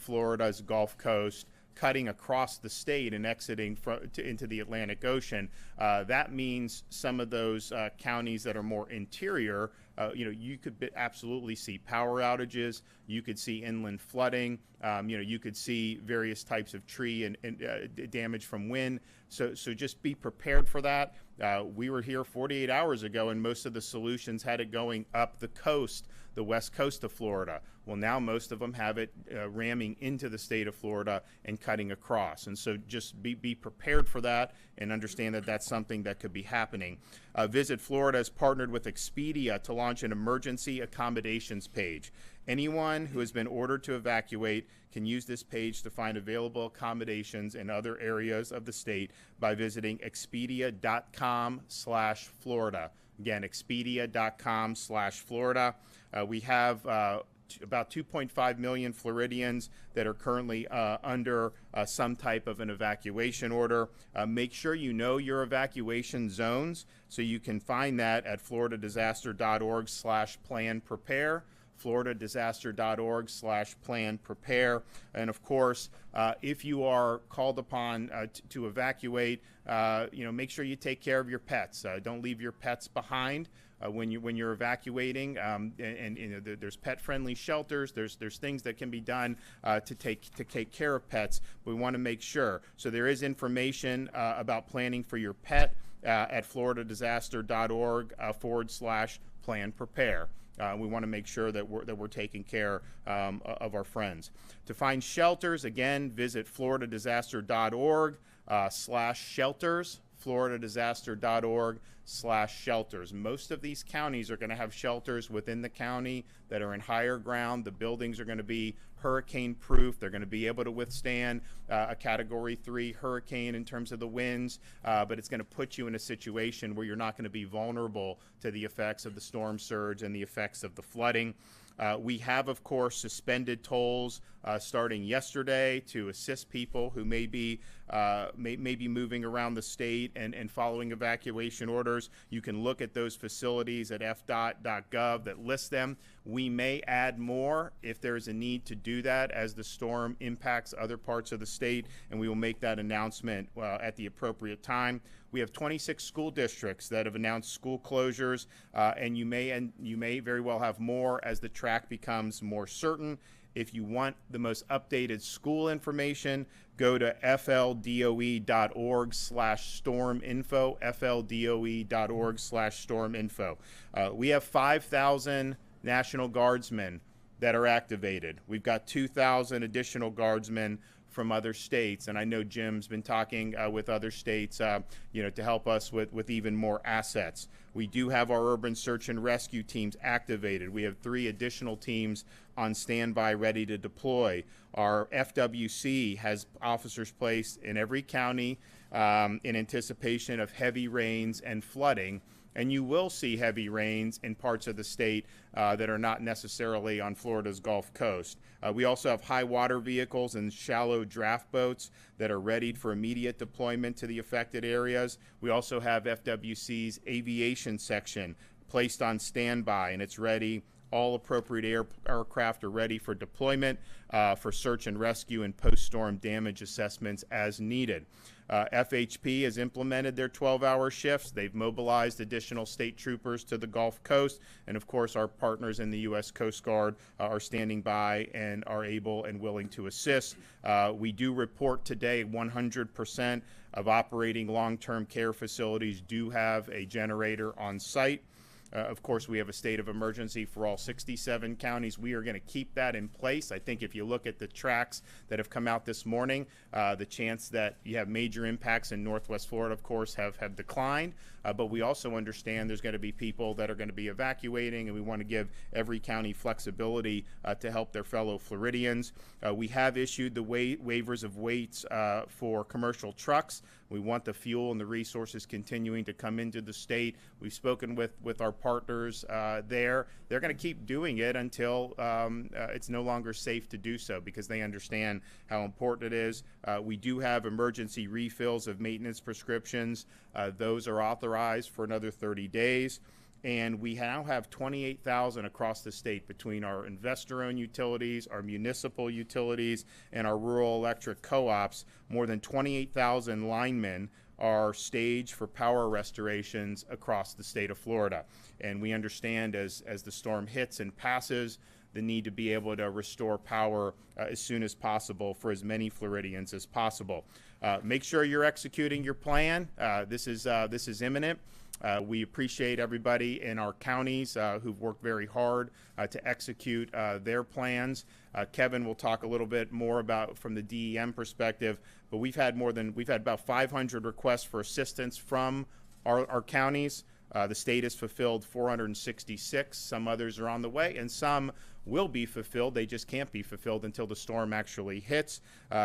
Florida's Gulf Coast, cutting across the state and exiting into the Atlantic Ocean. That means some of those counties that are more interior, you could absolutely see power outages. You could see inland flooding. You could see various types of tree and damage from wind. So just be prepared for that. We were here 48 hours ago, and most of the solutions had it going up the coast, the west coast of Florida. Well, now most of them have it ramming into the state of Florida and cutting across. And so just be prepared for that and understand that that's something that could be happening. Visit Florida has partnered with Expedia to launch an emergency accommodations page. Anyone who has been ordered to evacuate can use this page to find available accommodations in other areas of the state by visiting expedia.com/Florida. Again, expedia.com/Florida. We have about 2.5 million Floridians that are currently under some type of an evacuation order. Make sure you know your evacuation zones, so you can find that at floridadisaster.org/plan-prepare. floridadisaster.org/plan-prepare. And of course, if you are called upon to evacuate, make sure you take care of your pets. Don't leave your pets behind when you're evacuating. There's pet-friendly shelters. There's things that can be done to take care of pets. We want to make sure. So there is information about planning for your pet at floridadisaster.org/plan-prepare. We want to make sure that we're taking care of our friends. To find shelters, again, visit floridadisaster.org/shelters. floridadisaster.org/shelters. Most of these counties are going to have shelters within the county that are in higher ground. The buildings are going to be hurricane proof. They're going to be able to withstand a Category 3 hurricane in terms of the winds, but it's going to put you in a situation where you're not going to be vulnerable to the effects of the storm surge and the effects of the flooding. We have, of course, suspended tolls starting yesterday to assist people who may be moving around the state and following evacuation orders. You can look at those facilities at fdot.gov that list them. We may add more if there's a need to do that as the storm impacts other parts of the state, and we will make that announcement at the appropriate time. We have 26 school districts that have announced school closures, and you may very well have more as the track becomes more certain. If you want the most updated school information, go to fldoe.org/storminfo, fldoe.org/storminfo. We have 5,000 National Guardsmen that are activated. We've got 2,000 additional Guardsmen from other states, and I know Jim's been talking with other states, to help us with even more assets. We do have our urban search and rescue teams activated. We have 3 additional teams on standby, ready to deploy. Our FWC has officers placed in every county in anticipation of heavy rains and flooding. And you will see heavy rains in parts of the state that are not necessarily on Florida's Gulf Coast. We also have high water vehicles and shallow draft boats that are ready for immediate deployment to the affected areas. We also have FWC's aviation section placed on standby, and it's ready. All appropriate aircraft are ready for deployment for search and rescue and post-storm damage assessments as needed. FHP has implemented their 12-hour shifts. They've mobilized additional state troopers to the Gulf Coast. And, of course, our partners in the U.S. Coast Guard are standing by and are able and willing to assist. We do report today 100% of operating long-term care facilities do have a generator on site. Of course, we have a state of emergency for all 67 counties. We are going to keep that in place. I think if you look at the tracks that have come out this morning, the chance that you have major impacts in Northwest Florida, of course, have declined. But we also understand there's going to be people that are going to be evacuating, and we want to give every county flexibility to help their fellow Floridians. We have issued the waivers of weights for commercial trucks. We want the fuel and the resources continuing to come into the state. We've spoken with our partners there. They're going to keep doing it until it's no longer safe to do so, because they understand how important it is. We do have emergency refills of maintenance prescriptions. Those are authorized for another 30 days. And we now have 28,000 across the state between our investor-owned utilities, our municipal utilities, and our rural electric co-ops. More than 28,000 linemen are staged for power restorations across the state of Florida. And we understand as the storm hits and passes, the need to be able to restore power as soon as possible for as many Floridians as possible. Make sure you're executing your plan. This is imminent. We appreciate everybody in our counties who've worked very hard to execute their plans. Kevin will talk a little bit more about from the DEM perspective, but we've had about 500 requests for assistance from our counties. The state has fulfilled 466. Some others are on the way, and some will be fulfilled. They just can't be fulfilled until the storm actually hits.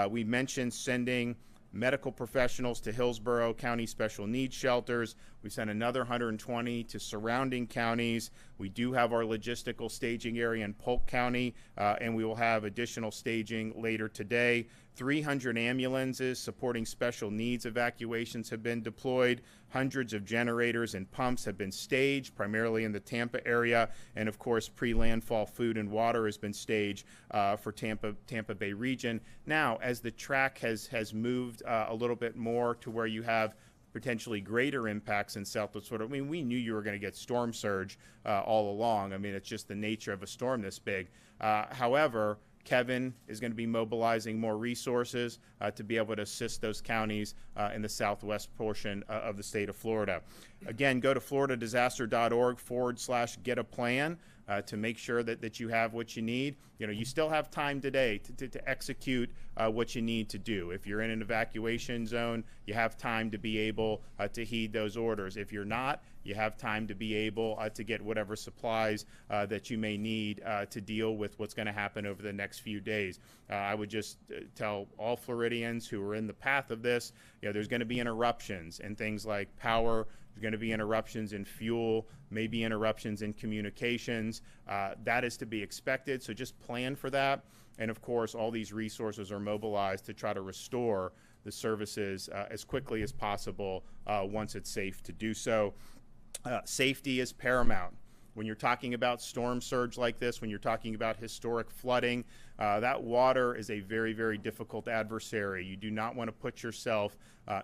We mentioned sending medical professionals to Hillsborough County Special Needs Shelters. We sent another 120 to surrounding counties. We do have our logistical staging area in Polk County, and we will have additional staging later today. 300 ambulances supporting special needs evacuations have been deployed. Hundreds of generators and pumps have been staged, primarily in the Tampa area. And of course, pre-landfall food and water has been staged for Tampa Bay region. Now, as the track has moved a little bit more to where you have potentially greater impacts in Southwest Florida. I mean, we knew you were going to get storm surge all along. I mean, it's just the nature of a storm this big. However, Kevin is going to be mobilizing more resources to be able to assist those counties in the southwest portion of the state of Florida. Again, go to floridadisaster.org/get-a-plan to make sure that you have what you need. You know, you still have time today to execute what you need to do. If you're in an evacuation zone, you have time to be able to heed those orders. If you're not, you have time to be able to get whatever supplies that you may need to deal with what's going to happen over the next few days. I would just tell all Floridians who are in the path of this, you know, there's going to be interruptions in things like power. There's going to be interruptions in fuel, maybe interruptions in communications. That is to be expected, so just plan for that. And of course, all these resources are mobilized to try to restore the services as quickly as possible once it's safe to do so. Safety is paramount. When you're talking about storm surge like this, when you're talking about historic flooding, that water is a very, very difficult adversary. You do not want to put yourself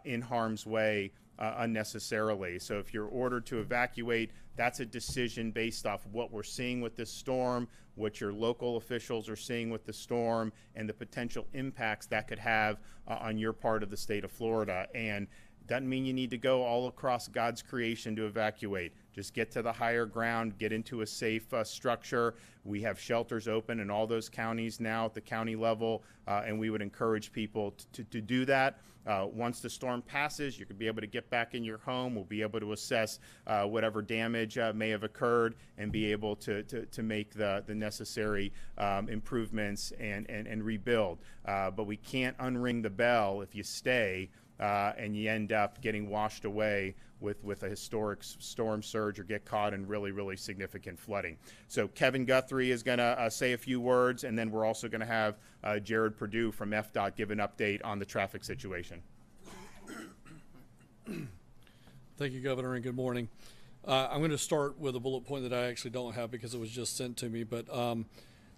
in harm's way unnecessarily. So if you're ordered to evacuate, that's a decision based off of what we're seeing with this storm, what your local officials are seeing with the storm, and the potential impacts that could have on your part of the state of Florida. And doesn't mean you need to go all across God's creation to evacuate. Just get to the higher ground, get into a safe structure. We have shelters open in all those counties now at the county level, and we would encourage people to do that. Once the storm passes, you could be able to get back in your home. We'll be able to assess whatever damage may have occurred and be able to make the necessary improvements and rebuild. But we can't unring the bell if you stay and you end up getting washed away with a historic storm surge or get caught in really, really significant flooding. So Kevin Guthrie is going to say a few words, and then we're also going to have Jared Perdue from FDOT give an update on the traffic situation. Thank you, Governor, and good morning. I'm going to start with a bullet point that I actually don't have because it was just sent to me, but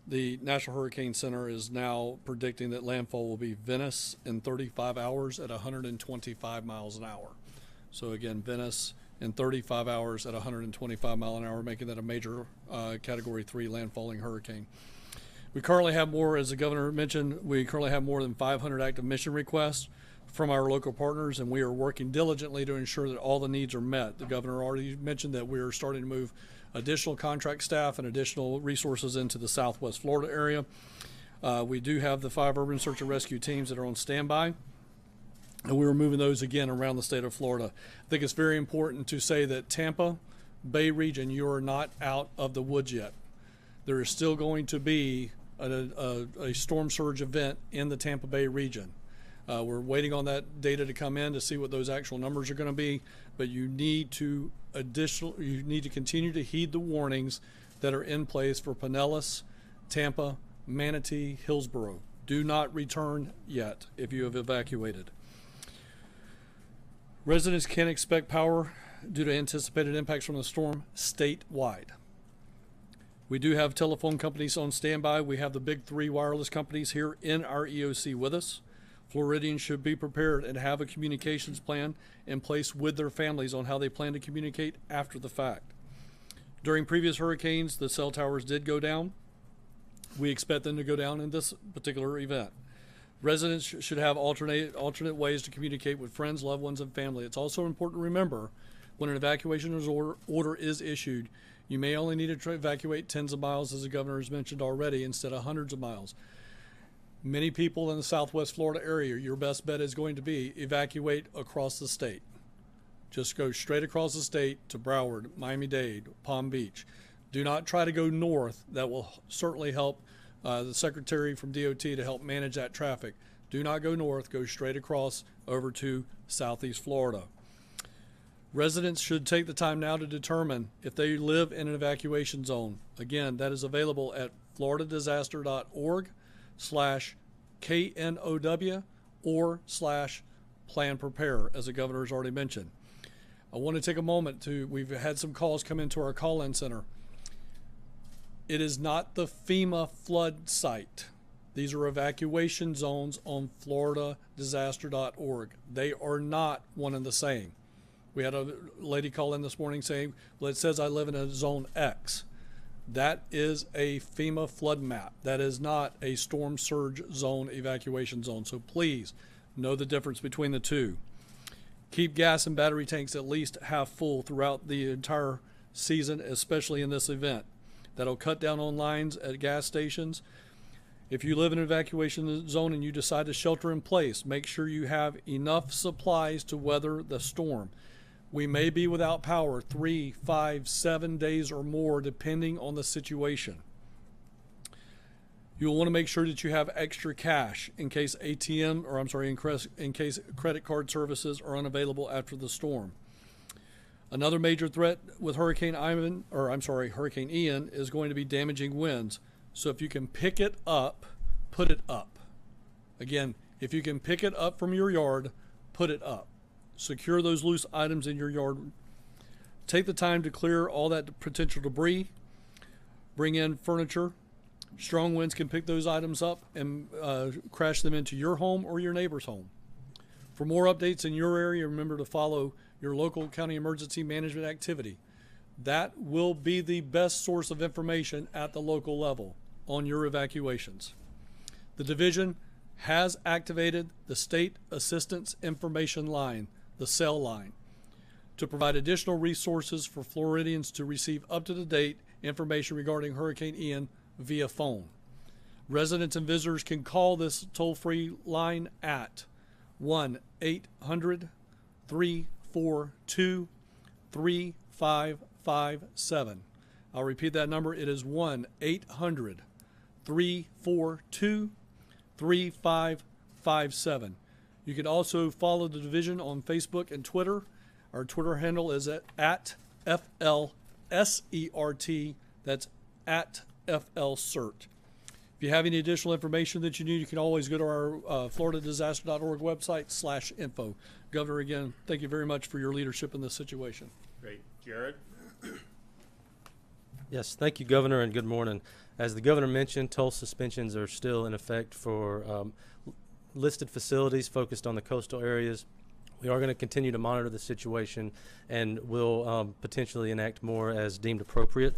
the National Hurricane Center is now predicting that landfall will be Venice in 35 hours at 125 miles an hour. So again, Venice in 35 hours at 125 mile an hour, making that a major Category 3 landfalling hurricane. We currently have more, as the governor mentioned, we currently have more than 500 active mission requests from our local partners, and we are working diligently to ensure that all the needs are met. The governor already mentioned that we are starting to move additional contract staff and additional resources into the Southwest Florida area. We do have the 5 urban search and rescue teams that are on standby, and we were moving those again around the state of Florida. I think it's very important to say that Tampa Bay region, you are not out of the woods yet. There is still going to be a storm surge event in the Tampa Bay region. We're waiting on that data to come in to see what those actual numbers are going to be, but you need to continue to heed the warnings that are in place for Pinellas, Tampa, Manatee, Hillsborough. Do not return yet if you have evacuated. Residents can expect power due to anticipated impacts from the storm statewide. We do have telephone companies on standby. We have the big three wireless companies here in our EOC with us. Floridians should be prepared and have a communications plan in place with their families on how they plan to communicate after the fact. During previous hurricanes, the cell towers did go down. We expect them to go down in this particular event. Residents should have alternate ways to communicate with friends, loved ones, and family. It's also important to remember when an evacuation order is issued, you may only need to evacuate tens of miles, as the governor has mentioned already, instead of hundreds of miles. Many people in the Southwest Florida area, your best bet is going to be evacuate across the state. Just go straight across the state to Broward, Miami-Dade, Palm Beach. Do not try to go north. That will certainly help the secretary from DOT to help manage that traffic. Do not go north. Go straight across over to Southeast Florida. Residents should take the time now to determine if they live in an evacuation zone. Again, that is available at floridadisaster.org/KNOW or /plan prepare, as the governor has already mentioned. I want to take a moment we've had some calls come into our call-in center. It is not the FEMA flood site. These are evacuation zones on floridadisaster.org. They are not one and the same. We had a lady call in this morning saying, well, it says I live in a zone X. That is a FEMA flood map. That is not a storm surge zone evacuation zone. So please know the difference between the two. Keep gas and battery tanks at least half full throughout the entire season, especially in this event. That'll cut down on lines at gas stations. If you live in an evacuation zone and you decide to shelter in place, make sure you have enough supplies to weather the storm. We may be without power 3, 5, 7 days or more, depending on the situation. You'll want to make sure that you have extra cash in case in case credit card services are unavailable after the storm. Another major threat with Hurricane Ian is going to be damaging winds. So if you can pick it up, put it up. Again, if you can pick it up from your yard, put it up. Secure those loose items in your yard. Take the time to clear all that potential debris. Bring in furniture. Strong winds can pick those items up and crash them into your home or your neighbor's home. For more updates in your area, remember to follow your local county emergency management activity. That will be the best source of information at the local level on your evacuations. The division has activated the State Assistance Information Line, the cell line, to provide additional resources for Floridians to receive up-to-date information regarding Hurricane Ian via phone. Residents and visitors can call this toll-free line at 1-800-342-3557. I'll repeat that number. It is 1-800-342-3557. You can also follow the division on Facebook and Twitter. Our Twitter handle is at FLSERT. That's at FLCERT. If you have any additional information that you need, you can always go to our floridadisaster.org website /info. Governor, again, thank you very much for your leadership in this situation. Great. Jared? Yes, thank you, Governor, and good morning. As the Governor mentioned, toll suspensions are still in effect for listed facilities focused on the coastal areas. We are going to continue to monitor the situation and will potentially enact more as deemed appropriate.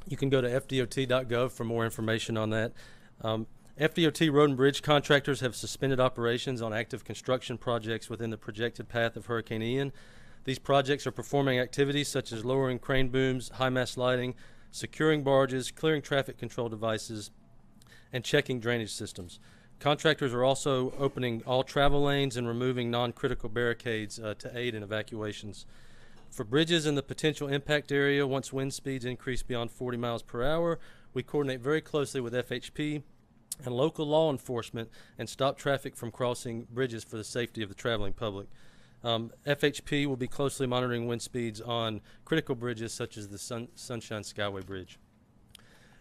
You can go to fdot.gov for more information on that. FDOT road and bridge contractors have suspended operations on active construction projects within the projected path of Hurricane Ian. These projects are performing activities such as lowering crane booms, high mast lighting, securing barges, clearing traffic control devices, and checking drainage systems. Contractors are also opening all travel lanes and removing non-critical barricades to aid in evacuations. For bridges in the potential impact area, once wind speeds increase beyond 40 miles per hour, we coordinate very closely with FHP and local law enforcement and stop traffic from crossing bridges for the safety of the traveling public. FHP will be closely monitoring wind speeds on critical bridges such as the Sunshine Skyway Bridge.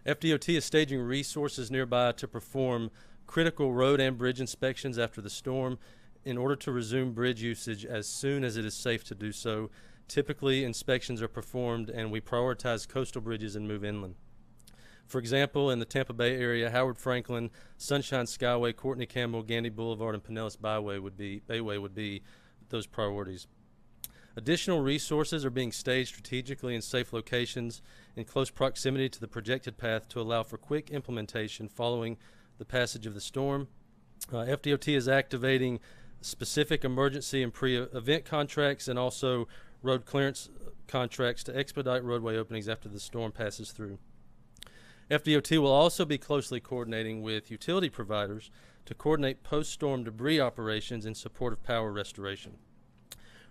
FDOT is staging resources nearby to perform critical road and bridge inspections after the storm. in order to resume bridge usage as soon as it is safe to do so. Typically, inspections are performed and we prioritize coastal bridges and move inland. For example, in the Tampa Bay area, Howard Franklin, Sunshine Skyway, Courtney Campbell, Gandy Boulevard, and Pinellas Bayway would be those priorities. Additional resources are being staged strategically in safe locations in close proximity to the projected path to allow for quick implementation following the passage of the storm. FDOT is activating specific emergency and pre-event contracts and also road clearance contracts to expedite roadway openings after the storm passes through. FDOT will also be closely coordinating with utility providers to coordinate post-storm debris operations in support of power restoration.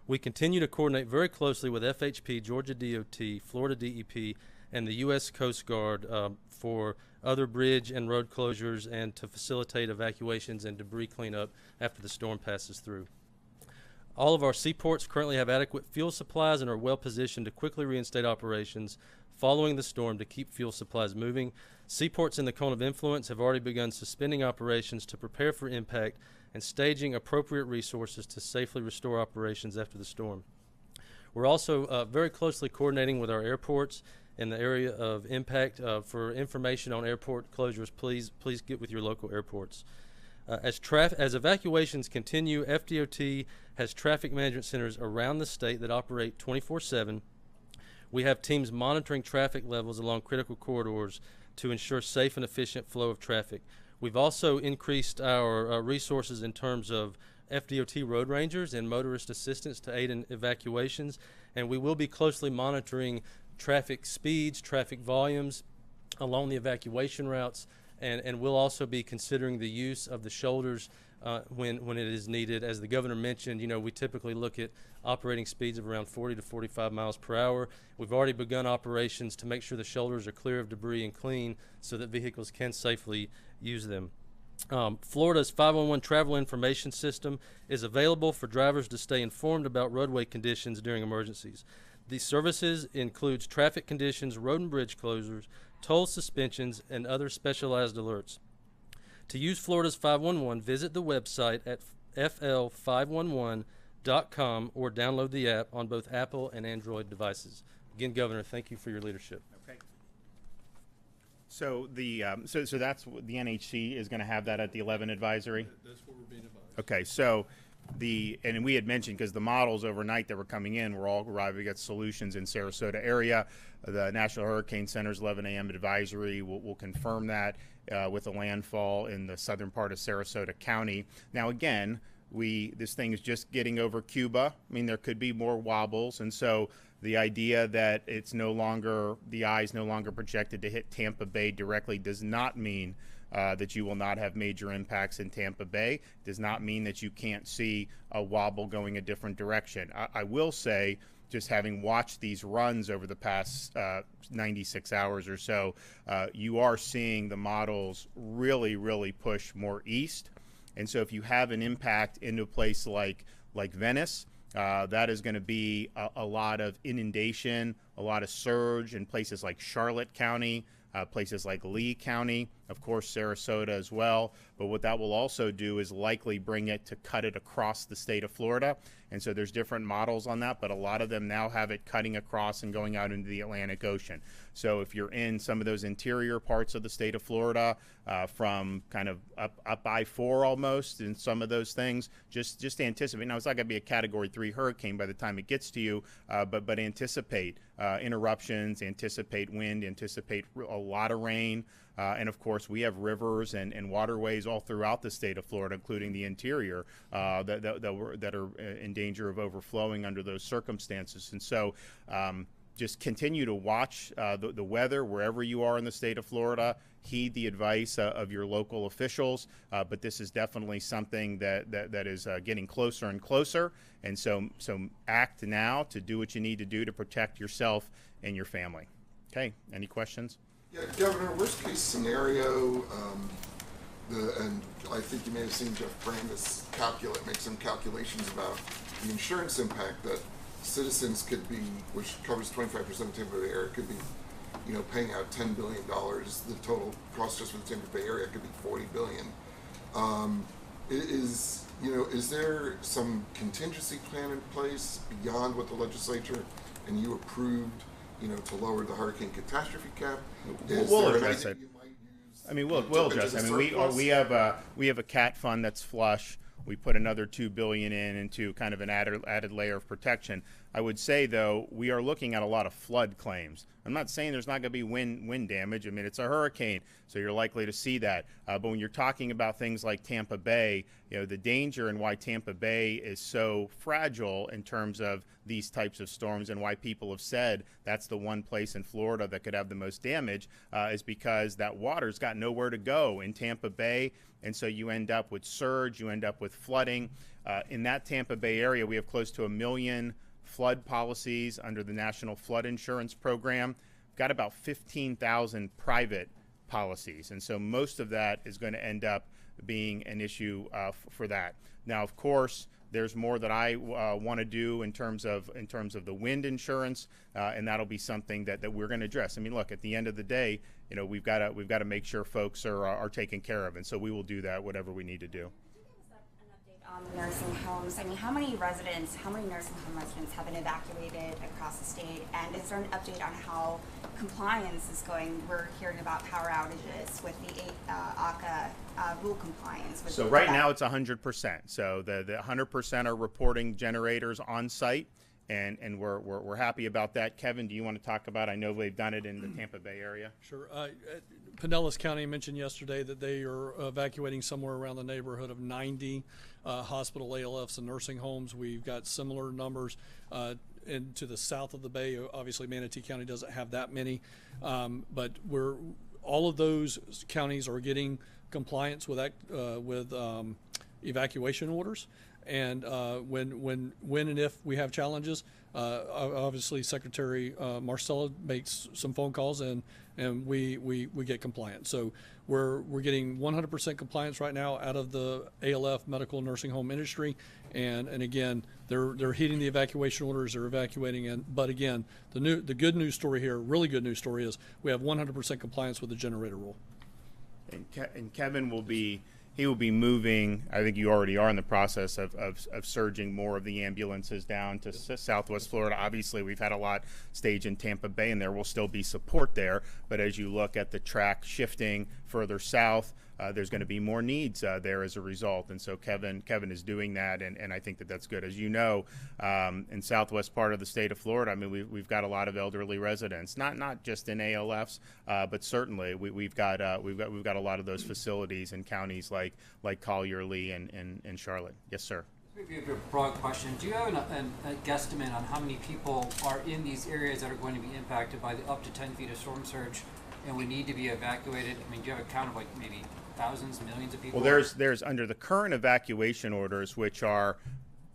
We continue to coordinate very closely with FHP, Georgia DOT, Florida DEP, and the U.S. Coast Guard for other bridge and road closures and to facilitate evacuations and debris cleanup after the storm passes through. All of our seaports currently have adequate fuel supplies and are well positioned to quickly reinstate operations following the storm to keep fuel supplies moving. Seaports in the cone of influence have already begun suspending operations to prepare for impact and staging appropriate resources to safely restore operations after the storm. We're also very closely coordinating with our airports in the area of impact. For information on airport closures, please get with your local airports. As evacuations continue, FDOT has traffic management centers around the state that operate 24/7. We have teams monitoring traffic levels along critical corridors to ensure safe and efficient flow of traffic. We've also increased our resources in terms of FDOT road rangers and motorist assistance to aid in evacuations, and we will be closely monitoring traffic speeds, traffic volumes along the evacuation routes, and we'll also be considering the use of the shoulders when it is needed. As the governor mentioned, we typically look at operating speeds of around 40 to 45 miles per hour. We've already begun operations to make sure the shoulders are clear of debris and clean so that vehicles can safely use them. Florida's 511 travel information system is available for drivers to stay informed about roadway conditions during emergencies. These services includes traffic conditions, road and bridge closures, toll suspensions, and other specialized alerts. To use Florida's 511, visit the website at fl511.com or download the app on both Apple and Android devices. Again, Governor, thank you for your leadership. Okay. So so that's what the NHC is going to have that at the 11 advisory. That's what we're being advised. Okay, so and we had mentioned, because the models overnight that were coming in were all arriving at solutions in Sarasota area. The National Hurricane Center's 11 a.m. advisory will confirm that with a landfall in the southern part of Sarasota County. Now again, this thing is just getting over Cuba. I mean, there could be more wobbles, and so the idea that the eye is no longer projected to hit Tampa Bay directly does not mean that you will not have major impacts in Tampa Bay. Does not mean that you can't see a wobble going a different direction. I will say, just having watched these runs over the past 96 hours or so, you are seeing the models really, really push more east. And so if you have an impact into a place like Venice, that is going to be a lot of inundation, a lot of surge in places like Charlotte County, places like Lee County, of course Sarasota as well. But what that will also do is likely bring it to cut it across the state of Florida. And so there's different models on that, but a lot of them now have it cutting across and going out into the Atlantic Ocean. So if you're in some of those interior parts of the state of Florida, from kind of up I-4 almost, and some of those things, just anticipate. Now, it's not going to be a Category 3 hurricane by the time it gets to you, but anticipate interruptions, anticipate wind, anticipate a lot of rain. And of course, we have rivers and waterways all throughout the state of Florida, including the interior, that are in danger of overflowing under those circumstances. And so just continue to watch the weather wherever you are in the state of Florida. Heed the advice of your local officials, but this is definitely something that is getting closer and closer. And so act now to do what you need to do to protect yourself and your family. Okay, any questions? Yeah, Governor, worst case scenario, and I think you may have seen Jeff Brandis make some calculations about the insurance impact that citizens could be, which covers 25% of Tampa Bay area, could be, paying out $10 billion. The total cost just for the Tampa Bay area could be $40 billion. Is there some contingency plan in place beyond what the legislature and you approved, to lower the hurricane catastrophe cap? We'll address it. You might use, I mean, we'll address. I mean, we have a cat fund that's flush. We put another $2 billion into kind of an added layer of protection. I would say, though, we are looking at a lot of flood claims. I'm not saying there's not going to be wind damage. I mean, it's a hurricane, so you're likely to see that. But when you're talking about things like Tampa Bay, the danger and why Tampa Bay is so fragile in terms of these types of storms and why people have said that's the one place in Florida that could have the most damage is because that water's got nowhere to go in Tampa Bay. And so you end up with surge, you end up with flooding. In that Tampa Bay area, we have close to 1 million flood policies under the National Flood Insurance Program. We've got about 15,000 private policies. And so most of that is going to end up being an issue for that. Now, of course, there's more that I want to do in terms of the wind insurance, and that'll be something that we're going to address. I mean, look, at the end of the day, we've got to make sure folks are taken care of, and so we will do that, whatever we need to do. On the nursing homes, I mean, how many nursing home residents have been evacuated across the state? And is there an update on how compliance is going? We're hearing about power outages with the ACA rule compliance. So right now it's 100%. So the 100% are reporting generators on site, and we're happy about that. Kevin, do you want to talk about? I know they've done it in the Tampa Bay area. Sure. Pinellas County mentioned yesterday that they are evacuating somewhere around the neighborhood of 90 hospital ALFs and nursing homes. We've got similar numbers into the south of the Bay. Obviously, Manatee County doesn't have that many, but all of those counties are getting compliance with evacuation orders. And when and if we have challenges, obviously Secretary Marcella makes some phone calls and we get compliance. So we're getting 100% compliance right now out of the ALF medical nursing home industry, and again they're heeding the evacuation orders. They're evacuating, but again the good news story here, really good news story, is we have 100% compliance with the generator rule. And Kevin will be. He will be moving, I think you already are in the process of surging more of the ambulances down to Southwest Florida. Obviously, we've had a lot staged in Tampa Bay, and there will still be support there. But as you look at the track shifting further south, there's going to be more needs there as a result. And so Kevin is doing that, and I think that's good. As you know, in southwest part of the state of Florida, I mean, we've got a lot of elderly residents, not just in ALFs, but certainly we've got a lot of those facilities in counties like Collier, Lee, and Charlotte. Yes, sir. Maybe a broad question. Do you have a guesstimate on how many people are in these areas that are going to be impacted by the up to 10 feet of storm surge and would need to be evacuated? I mean, do you have a count of like maybe thousands, millions of people? Well, there's under the current evacuation orders, which are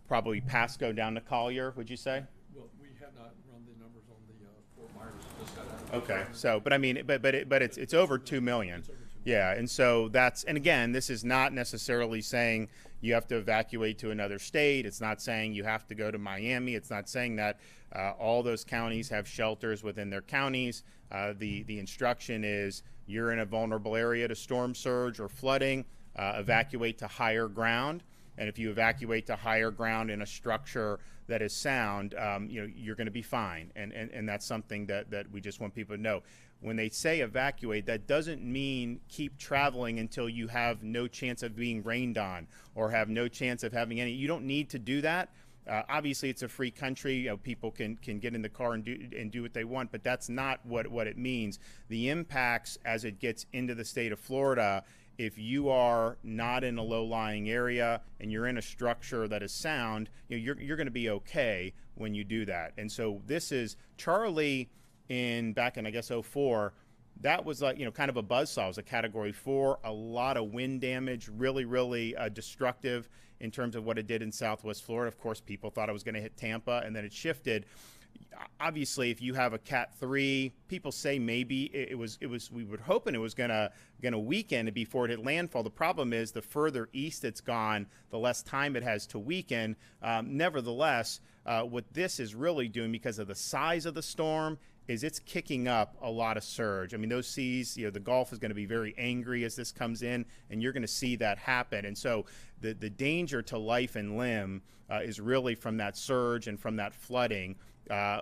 probably Pasco down to Collier, would you say? Well, we have not run the numbers on the Fort Myers. Just got out. Okay, so but I mean, but it's over 2 million. Yeah, and so and again, this is not necessarily saying you have to evacuate to another state. It's not saying you have to go to Miami. It's not saying that all those counties have shelters within their counties. The instruction is you're in a vulnerable area to storm surge or flooding, evacuate to higher ground. And if you evacuate to higher ground in a structure that is sound, you're going to be fine. And that's something that we just want people to know. When they say evacuate, that doesn't mean keep traveling until you have no chance of being rained on or have no chance of having any. You don't need to do that. Obviously, it's a free country. People can get in the car and do what they want, but that's not what it means. The impacts as it gets into the state of Florida, if you are not in a low-lying area and you're in a structure that is sound, you're going to be okay when you do that. And so this is Charlie back in I guess 2004. That was like kind of a buzzsaw. It was a Category 4, a lot of wind damage, really destructive in terms of what it did in Southwest Florida. Of course, people thought it was going to hit Tampa, and then it shifted. Obviously, if you have a Cat 3, people say maybe it was. We were hoping it was gonna weaken before it hit landfall. The problem is the further east it's gone, the less time it has to weaken. Nevertheless, what this is really doing, because of the size of the storm is it's kicking up a lot of surge. I mean, those seas, the Gulf is going to be very angry as this comes in, and you're going to see that happen. And so the danger to life and limb is really from that surge and from that flooding,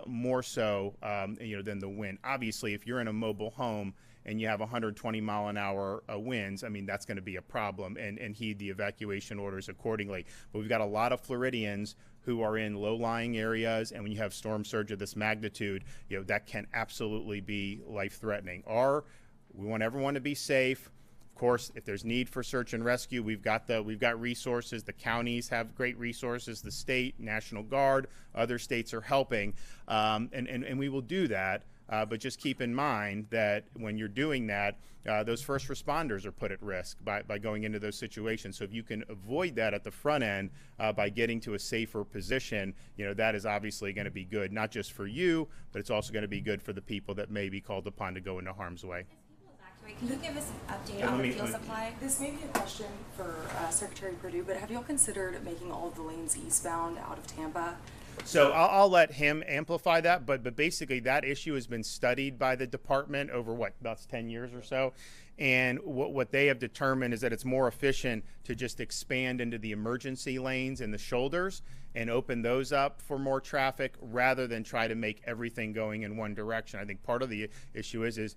more so than the wind. Obviously, if you're in a mobile home and you have 120 mile an hour winds, I mean, that's going to be a problem, and heed the evacuation orders accordingly. But we've got a lot of Floridians who are in low-lying areas, and when you have storm surge of this magnitude, that can absolutely be life-threatening. We want everyone to be safe. Of course, if there's need for search and rescue, we've got resources. The counties have great resources. The state, National Guard, other states are helping, and we will do that. But just keep in mind that when you're doing that, those first responders are put at risk by going into those situations. So if you can avoid that at the front end by getting to a safer position, that is obviously going to be good, not just for you, but it's also going to be good for the people that may be called upon to go into harm's way. Can you give us an update on the fuel supply? This may be a question for Secretary Perdue, but have y'all considered making all of the lanes eastbound out of Tampa? So I'll let him amplify that, but basically that issue has been studied by the department over about 10 years or so. And what they have determined is that it's more efficient to just expand into the emergency lanes and the shoulders and open those up for more traffic rather than try to make everything going in one direction. I think part of the issue is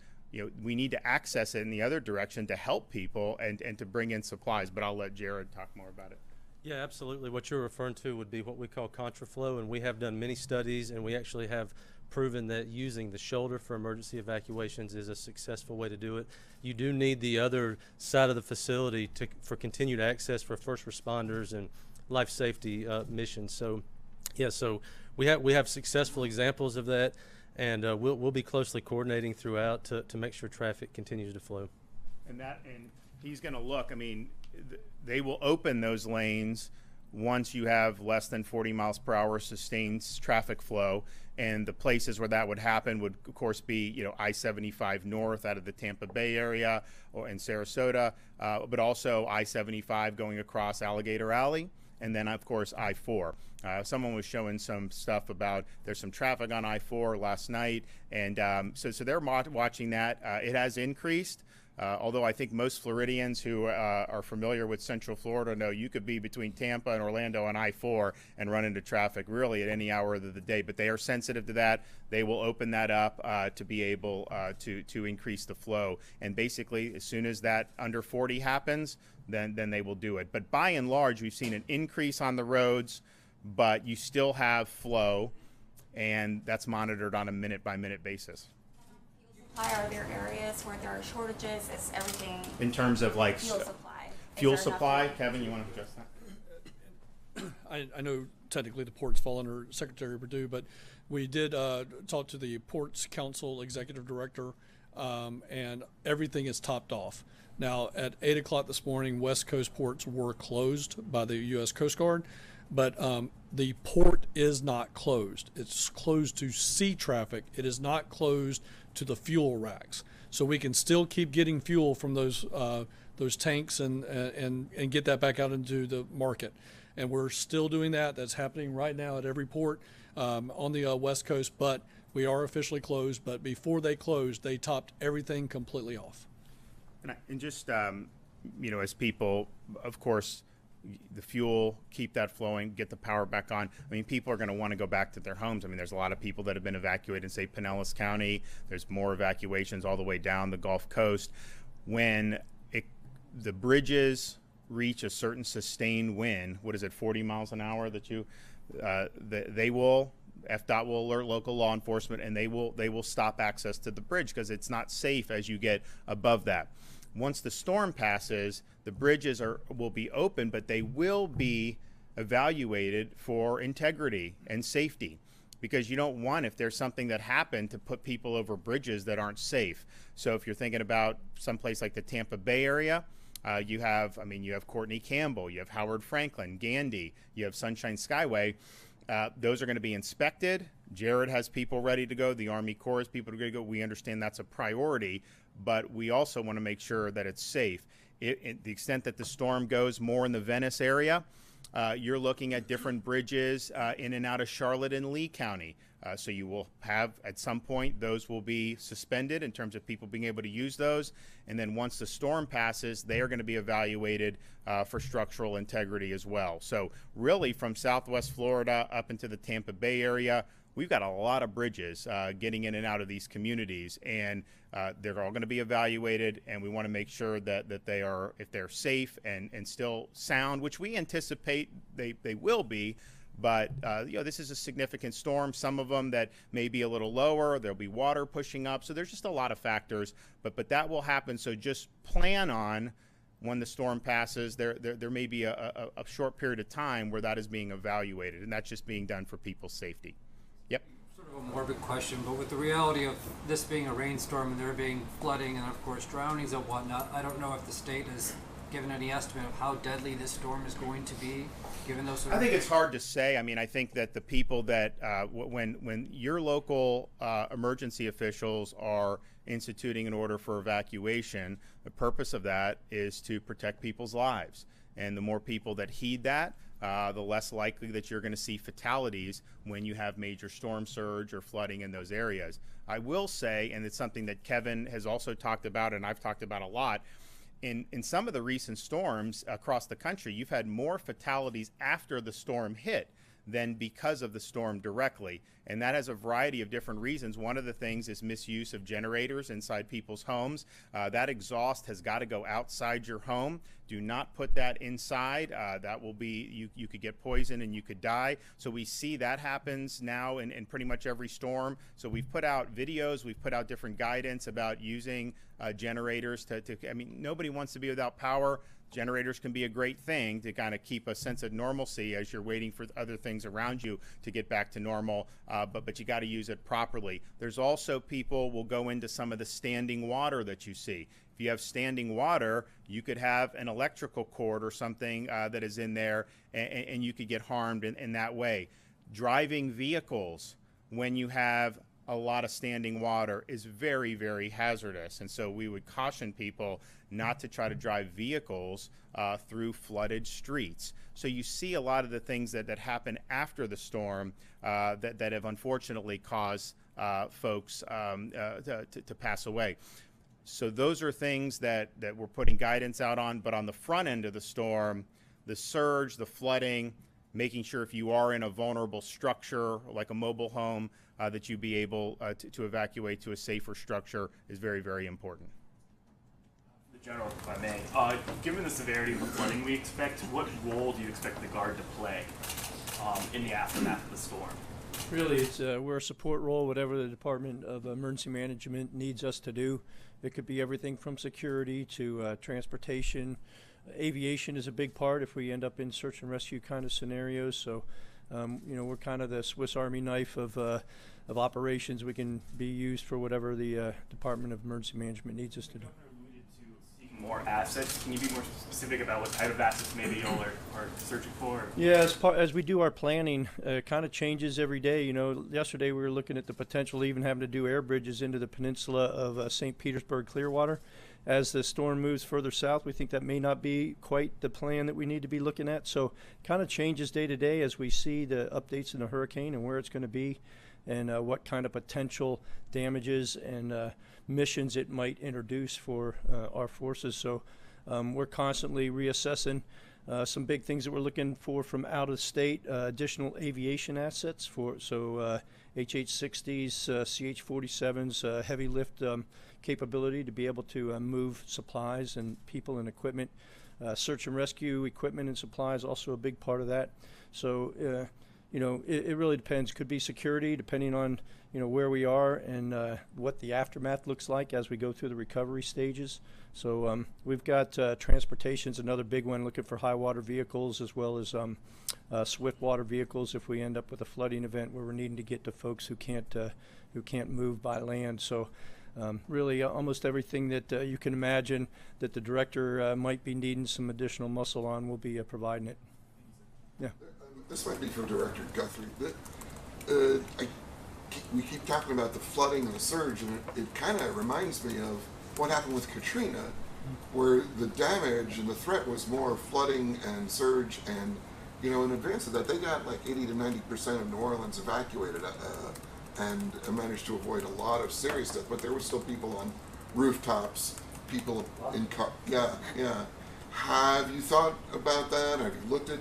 we need to access it in the other direction to help people and to bring in supplies. But I'll let Jared talk more about it. Yeah, absolutely. What you're referring to would be what we call contraflow, and we have done many studies, and we actually have proven that using the shoulder for emergency evacuations is a successful way to do it. You do need the other side of the facility for continued access for first responders and life safety missions. So, yeah, so we have successful examples of that, and we'll be closely coordinating throughout to make sure traffic continues to flow. And he's going to look. I mean, they will open those lanes once you have less than 40 miles per hour sustained traffic flow. And the places where that would happen would, of course, be I-75 north out of the Tampa Bay area or in Sarasota, but also I-75 going across Alligator Alley. And then, of course, I-4. Someone was showing some stuff about there's some traffic on I-4 last night. And so they're watching that. It has increased. Although I think most Floridians who are familiar with Central Florida know you could be between Tampa and Orlando on I-4 and run into traffic really at any hour of the day. But they are sensitive to that. They will open that up to be able to increase the flow. And basically, as soon as that under 40 happens, then they will do it. But by and large, we've seen an increase on the roads, but you still have flow, and that's monitored on a minute-by-minute basis. Are there areas where there are shortages? Is everything in terms of like fuel supply? Fuel supply, Kevin, you want to address that? I know technically the ports fall under Secretary Perdue, but we did talk to the Ports Council Executive Director, and everything is topped off. Now, at 8 o'clock this morning, West Coast ports were closed by the U.S. Coast Guard, but the port is not closed. It's closed to sea traffic. It is not closed to the fuel racks. So we can still keep getting fuel from those tanks and get that back out into the market. And we're still doing that. That's happening right now at every port on the West Coast, but we are officially closed. But before they closed, they topped everything completely off. And just, as people, of course, the fuel, keep that flowing, get the power back on. I mean, people are going to want to go back to their homes. I mean, there's a lot of people that have been evacuated in, say, Pinellas County. There's more evacuations all the way down the Gulf Coast. When the bridges reach a certain sustained wind, 40 miles an hour they will, FDOT will alert local law enforcement, and they will stop access to the bridge because it's not safe as you get above that. Once the storm passes, the bridges will be open, but they will be evaluated for integrity and safety, because you don't want, if there's something that happened, to put people over bridges that aren't safe. So if you're thinking about someplace like the Tampa Bay area, you have Courtney Campbell, you have Howard Franklin, Gandy, you have Sunshine Skyway. Those are going to be inspected. Jared has people ready to go. The Army Corps has people ready to go. We understand that's a priority, but we also want to make sure that it's safe. The extent that the storm goes more in the Venice area, you're looking at different bridges in and out of Charlotte and Lee County. So you will have, at some point, those will be suspended in terms of people being able to use those. And then once the storm passes, they are going to be evaluated for structural integrity as well. So really from Southwest Florida up into the Tampa Bay area, we've got a lot of bridges getting in and out of these communities, and they're all going to be evaluated, and we want to make sure that they are, if they're safe and still sound, which we anticipate they will be. But this is a significant storm. Some of them that may be a little lower. There'll be water pushing up. So there's just a lot of factors. But that will happen. So just plan on when the storm passes. There may be a short period of time where that is being evaluated, and that's just being done for people's safety. Yep. Sort of a morbid question, but with the reality of this being a rainstorm and there being flooding and of course drownings and whatnot, I don't know if the state has given any estimate of how deadly this storm is going to be, given those sort of... I think it's hard to say. I mean, I think that the people that, when your local emergency officials are instituting an order for evacuation, the purpose of that is to protect people's lives. And the more people that heed that, the less likely that you're going to see fatalities when you have major storm surge or flooding in those areas. I will say, and it's something that Kevin has also talked about and I've talked about a lot, in some of the recent storms across the country, you've had more fatalities after the storm hit than because of the storm directly. And that has a variety of different reasons. One of the things is misuse of generators inside people's homes. That exhaust has got to go outside your home. Do not put that inside. That will be, you could get poisoned and you could die. So we see that happens now in pretty much every storm. So we've put out videos, we've put out different guidance about using generators I mean, nobody wants to be without power. Generators can be a great thing to kind of keep a sense of normalcy as you're waiting for other things around you to get back to normal, but you got to use it properly. There's also people will go into some of the standing water that you see. If you have standing water, you could have an electrical cord or something that is in there, and you could get harmed in that way. Driving vehicles when you have a lot of standing water is very, very hazardous. And so we would caution people not to try to drive vehicles through flooded streets. So you see a lot of the things that happen after the storm that have unfortunately caused folks to pass away. So those are things that we're putting guidance out on. But on the front end of the storm, the surge, the flooding, making sure if you are in a vulnerable structure like a mobile home, that you be able to evacuate to a safer structure is very, very important. The General, if I may, given the severity of the flooding we expect, what role do you expect the Guard to play in the aftermath of the storm? Really, it's we're a support role, whatever the Department of Emergency Management needs us to do. It could be everything from security to transportation. Aviation is a big part if we end up in search and rescue kind of scenarios. So, we're kind of the Swiss Army knife of operations. We can be used for whatever the Department of Emergency Management needs us to do. More assets. Can you be more specific about what type of assets maybe y'all are searching for? Yeah, as we do our planning, it kind of changes every day. Yesterday we were looking at the potential even having to do air bridges into the peninsula of St. Petersburg, Clearwater. As the storm moves further south, we think that may not be quite the plan that we need to be looking at. So kind of changes day to day as we see the updates in the hurricane and where it's going to be and what kind of potential damages and missions it might introduce for our forces. So we're constantly reassessing some big things that we're looking for from out of state, additional aviation assets HH-60s, CH-47s, heavy lift capability to be able to move supplies and people and equipment. Search and rescue equipment and supplies also a big part of that. So it really depends. Could be security depending on where we are and what the aftermath looks like as we go through the recovery stages. So we've got transportation's another big one, looking for high water vehicles as well as swift water vehicles if we end up with a flooding event where we're needing to get to folks who can't move by land. So really almost everything that you can imagine that the director might be needing some additional muscle on, will be providing it. Yeah. This might be for Director Guthrie. We keep talking about the flooding and the surge, and it kind of reminds me of what happened with Katrina, where the damage and the threat was more flooding and surge and you know, in advance of that, they got like 80 to 90% of New Orleans evacuated and managed to avoid a lot of serious death. But there were still people on rooftops, people in car. Yeah, yeah. Have you thought about that? Have you looked at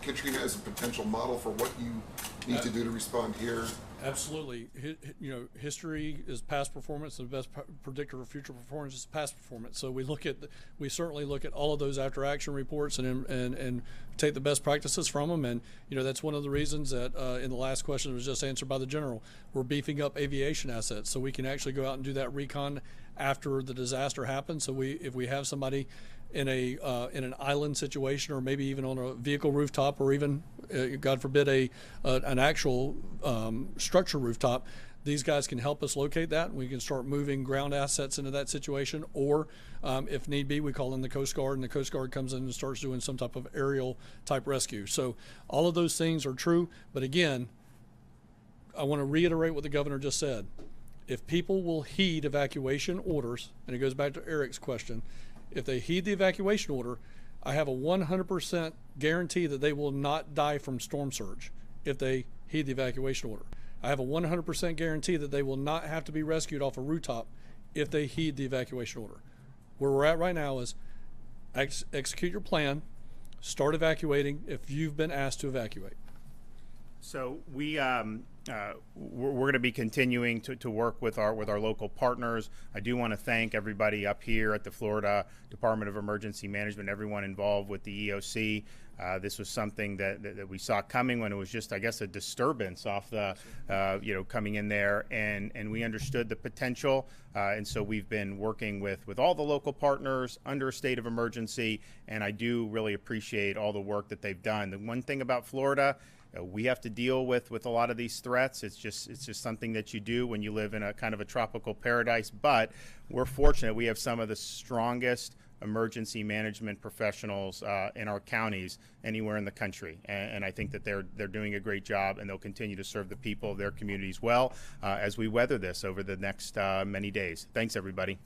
Katrina as a potential model for what you need to do to respond here? Absolutely. You know, history is past performance, and the best predictor of future performance is past performance. So we certainly look at all of those after action reports and take the best practices from them. And you know, that's one of the reasons that in the last question that was just answered by the general, we're beefing up aviation assets so we can actually go out and do that recon after the disaster happens. So if we have somebody in an island situation, or maybe even on a vehicle rooftop, or even God forbid an actual structure rooftop, these guys can help us locate that, and we can start moving ground assets into that situation. Or if need be, we call in the Coast Guard, and the Coast Guard comes in and starts doing some type of aerial type rescue. So all of those things are true, but again, I want to reiterate what the governor just said. If people will heed evacuation orders, and it goes back to Eric's question, if they heed the evacuation order, I have a 100% guarantee that they will not die from storm surge if they heed the evacuation order. I have a 100% guarantee that they will not have to be rescued off a rooftop if they heed the evacuation order. Where we're at right now is execute your plan, start evacuating if you've been asked to evacuate. So we're going to be continuing to work with our local partners. I do want to thank everybody up here at the Florida Department of Emergency Management, everyone involved with the EOC. This was something that we saw coming when it was just, I guess, a disturbance off the, coming in there, and we understood the potential. And so we've been working with all the local partners under a state of emergency, and I do really appreciate all the work that they've done. The one thing about Florida, we have to deal with a lot of these threats. It's just something that you do when you live in a kind of a tropical paradise. But we're fortunate we have some of the strongest emergency management professionals in our counties anywhere in the country, and I think that they're doing a great job, and they'll continue to serve the people of their communities well as we weather this over the next many days. Thanks, everybody.